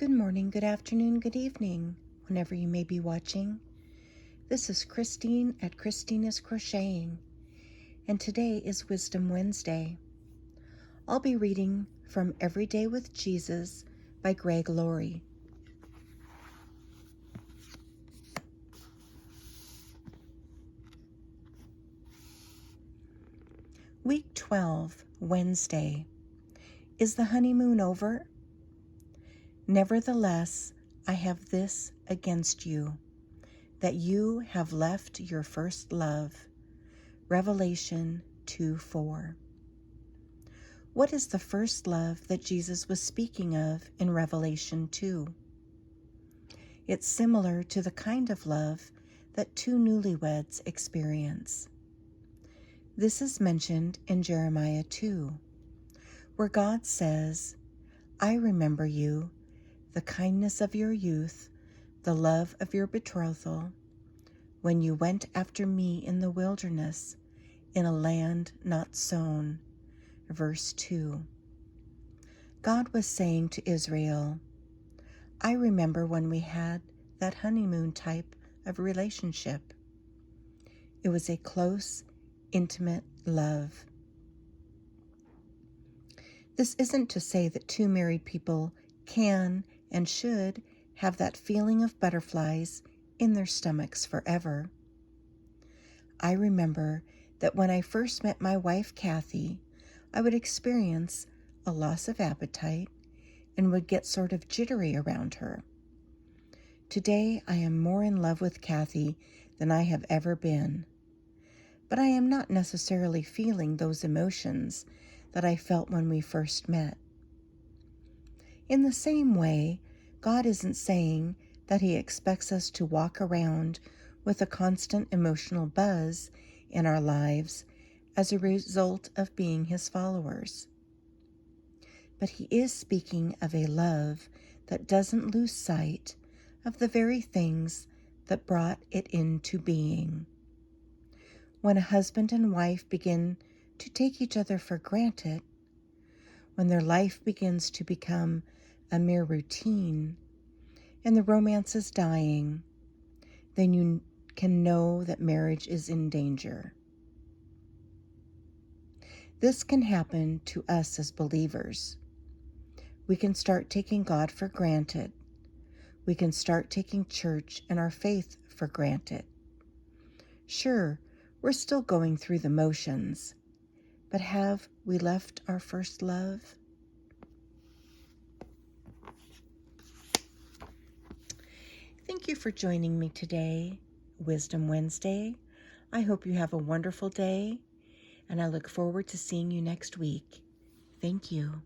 Good morning, good afternoon, good evening, whenever you may be watching. This is Christine at Christina's Crocheting, and today is Wisdom Wednesday. I'll be reading from Every Day with Jesus by Greg Laurie. Week 12, Wednesday. Is the honeymoon over? Nevertheless, I have this against you, that you have left your first love. Revelation 2:4. What is the first love that Jesus was speaking of in Revelation 2? It's similar to the kind of love that two newlyweds experience. This is mentioned in Jeremiah 2, where God says, I remember you, the kindness of your youth, the love of your betrothal, when you went after me in the wilderness, in a land not sown. Verse 2. God was saying to Israel, I remember when we had that honeymoon type of relationship. It was a close, intimate love. This isn't to say that two married people can and should have that feeling of butterflies in their stomachs forever. I remember that when I first met my wife, Kathy, I would experience a loss of appetite and would get sort of jittery around her. Today, I am more in love with Kathy than I have ever been, but I am not necessarily feeling those emotions that I felt when we first met. In the same way, God isn't saying that He expects us to walk around with a constant emotional buzz in our lives as a result of being His followers. But He is speaking of a love that doesn't lose sight of the very things that brought it into being. When a husband and wife begin to take each other for granted, when their life begins to become a mere routine, and the romance is dying, then you can know that marriage is in danger. This can happen to us as believers. We can start taking God for granted. We can start taking church and our faith for granted. Sure, we're still going through the motions, but have we left our first love? Thank you for joining me today, Wisdom Wednesday. I hope you have a wonderful day, and I look forward to seeing you next week. Thank you.